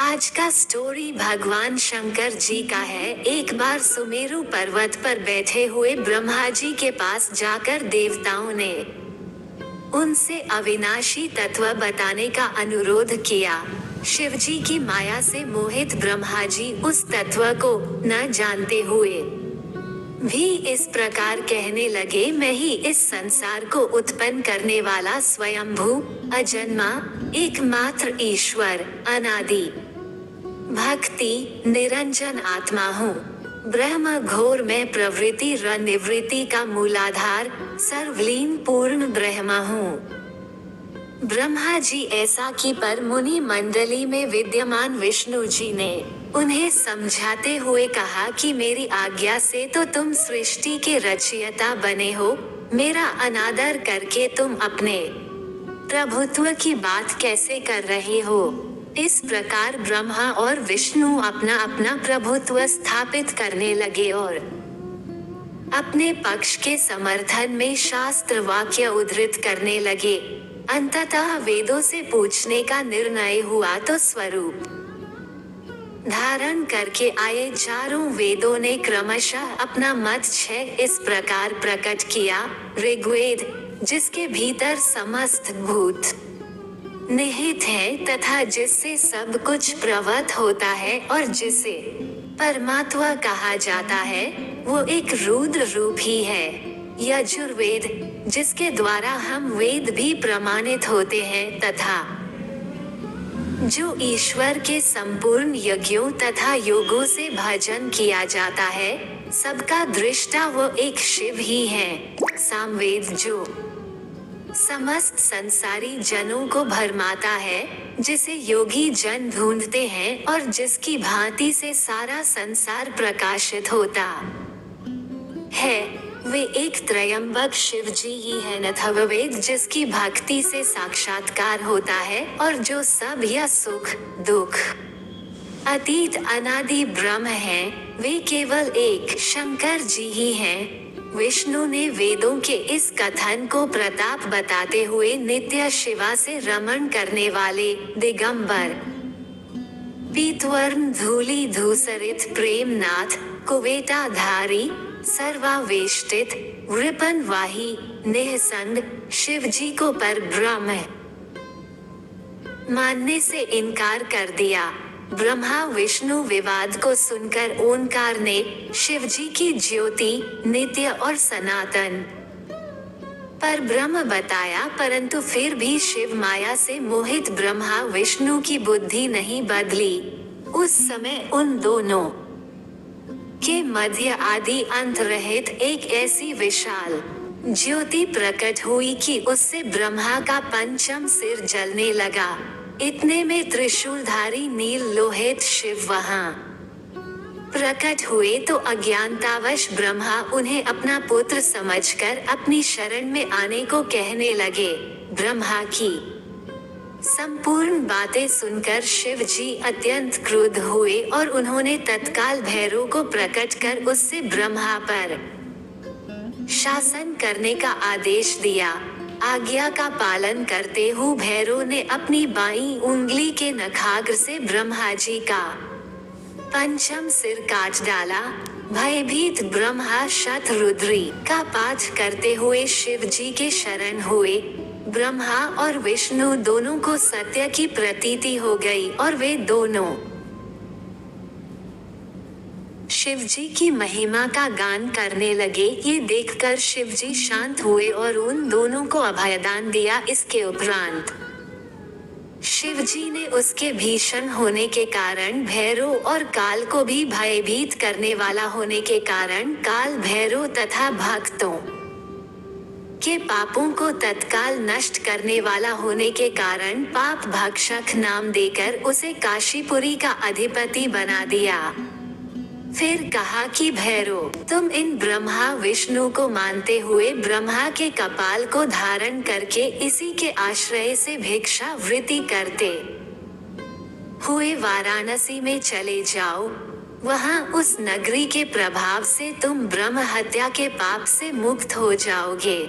आज का स्टोरी भगवान शंकर जी का है। एक बार सुमेरु पर्वत पर बैठे हुए ब्रह्मा जी के पास जाकर देवताओं ने उनसे अविनाशी तत्व बताने का अनुरोध किया। शिव जी की माया से मोहित ब्रह्मा जी उस तत्व को न जानते हुए भी इस प्रकार कहने लगे, मैं ही इस संसार को उत्पन्न करने वाला स्वयंभू अजन्मा एकमात्र ईश्वर अनादि भक्ति निरंजन आत्मा हूँ। ब्रह्म घोर में प्रवृत्ति र निवृत्ति का मूलाधार सर्वलीन पूर्ण ब्रह्म हूँ। ब्रह्मा जी ऐसा कि पर मुनि मंडली में विद्यमान विष्णु जी ने उन्हें समझाते हुए कहा कि मेरी आज्ञा से तो तुम सृष्टि के रचयिता बने हो, मेरा अनादर करके तुम अपने प्रभुत्व की बात कैसे कर रहे हो। इस प्रकार ब्रह्मा और विष्णु अपना अपना प्रभुत्व स्थापित करने लगे और अपने पक्ष के समर्थन में शास्त्र वाक्य उद्धृत करने लगे। अंततः वेदों से पूछने का निर्णय हुआ तो स्वरूप धारण करके आए चारों वेदों ने क्रमशः अपना मत 6 इस प्रकार प्रकट किया। ऋग्वेद, जिसके भीतर समस्त भूत निहित है तथा जिससे सब कुछ प्रवत होता है और जिसे परमात्मा कहा जाता है, वो एक रुद्र रूप ही है। यजुर्वेद, जिसके द्वारा हम वेद भी प्रमाणित होते हैं तथा जो ईश्वर के संपूर्ण यज्ञों तथा योगों से भजन किया जाता है, सबका दृष्टा वो एक शिव ही है। सामवेद, जो समस्त संसारी जनों को भरमाता है, जिसे योगी जन ढूंढते हैं और जिसकी भांति से सारा संसार प्रकाशित होता है, वे एक त्रयंबक शिव जी ही है। अथर्ववेद, जिसकी भक्ति से साक्षात्कार होता है और जो सब यह सुख दुख अतीत अनादि ब्रह्म है, वे केवल एक शंकर जी ही हैं। विष्णु ने वेदों के इस कथन को प्रताप बताते हुए नित्य शिवा से रमण करने वाले दिगंबर पीतवर्ण धूली धूसरित प्रेमनाथ कुवेटाधारी सर्वावेष्टित वृपन वाही निःसंग शिव जी को पर ब्रह्म मानने से इनकार कर दिया। ब्रह्मा विष्णु विवाद को सुनकर ओंकार ने शिव जी की ज्योति नित्य और सनातन पर ब्रह्म बताया, परंतु फिर भी शिव माया से मोहित ब्रह्मा विष्णु की बुद्धि नहीं बदली। उस समय उन दोनों के मध्य आदि अंत रहित एक ऐसी विशाल ज्योति प्रकट हुई कि उससे ब्रह्मा का पंचम सिर जलने लगा। इतने में त्रिशूलधारी नील लोहित शिव वहां प्रकट हुए तो अज्ञानतावश ब्रह्मा उन्हें अपना पुत्र समझकर अपनी शरण में आने को कहने लगे। ब्रह्मा की संपूर्ण बातें सुनकर शिव जी अत्यंत क्रुद्ध हुए और उन्होंने तत्काल भैरव को प्रकट कर उससे ब्रह्मा पर शासन करने का आदेश दिया। आज्ञा का पालन करते हुए भैरव ने अपनी बाईं उंगली के नखाग्र से ब्रह्मा जी का पंचम सिर काट डाला। भयभीत ब्रह्मा शतरुद्री का पाठ करते हुए शिव जी के शरण हुए। ब्रह्मा और विष्णु दोनों को सत्य की प्रतीति हो गई और वे दोनों शिव जी की महिमा का गान करने लगे। ये देखकर शिव जी शांत हुए और उन दोनों को अभयदान दिया। इसके उपरांत शिव जी ने उसके भीषण होने के कारण भैरव और काल को भी भयभीत करने वाला होने के कारण काल भैरव तथा भक्तों के पापों को तत्काल नष्ट करने वाला होने के कारण पाप भक्षक नाम देकर उसे काशीपुरी का अधिपति बना दिया। फिर कहा कि भैरव, तुम इन ब्रह्मा विष्णु को मानते हुए ब्रह्मा के कपाल को धारण करके इसी के आश्रय से भिक्षा वृत्ति करते हुए वाराणसी में चले जाओ। वहां उस नगरी के प्रभाव से तुम ब्रह्म हत्या के पाप से मुक्त हो जाओगे।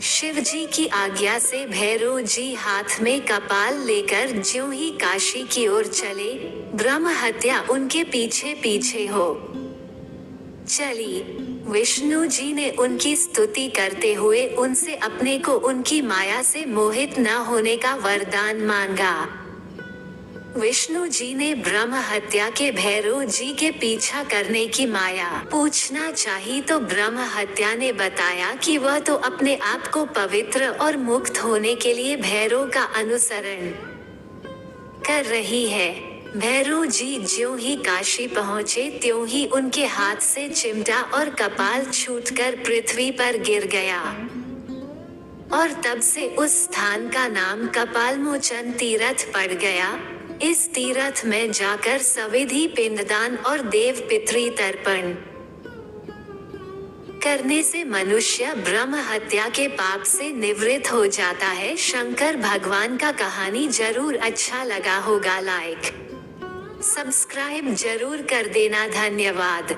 शिव जी की आज्ञा से भैरव जी हाथ में कपाल लेकर ज्यों ही काशी की ओर चले, ब्रह्म हत्या उनके पीछे पीछे हो चली। विष्णु जी ने उनकी स्तुति करते हुए उनसे अपने को उनकी माया से मोहित न होने का वरदान मांगा। विष्णु जी ने ब्रह्म हत्या के भैरव जी के पीछा करने की माया पूछना चाही तो ब्रह्म हत्या ने बताया कि वह तो अपने आप को पवित्र और मुक्त होने के लिए भैरव का अनुसरण कर रही है। भैरव जी ज्यों ही काशी पहुँचे त्यों ही उनके हाथ से चिमटा और कपाल छूटकर पृथ्वी पर गिर गया और तब से उस स्थान का नाम कपालमोचन तीर्थ पड़ गया। इस तीर्थ में जाकर सविधि पिंडदान और देव पितृ तर्पण करने से मनुष्य ब्रह्म हत्या के पाप से निवृत्त हो जाता है। शंकर भगवान का कहानी जरूर अच्छा लगा होगा, लाइक सब्सक्राइब जरूर कर देना। धन्यवाद।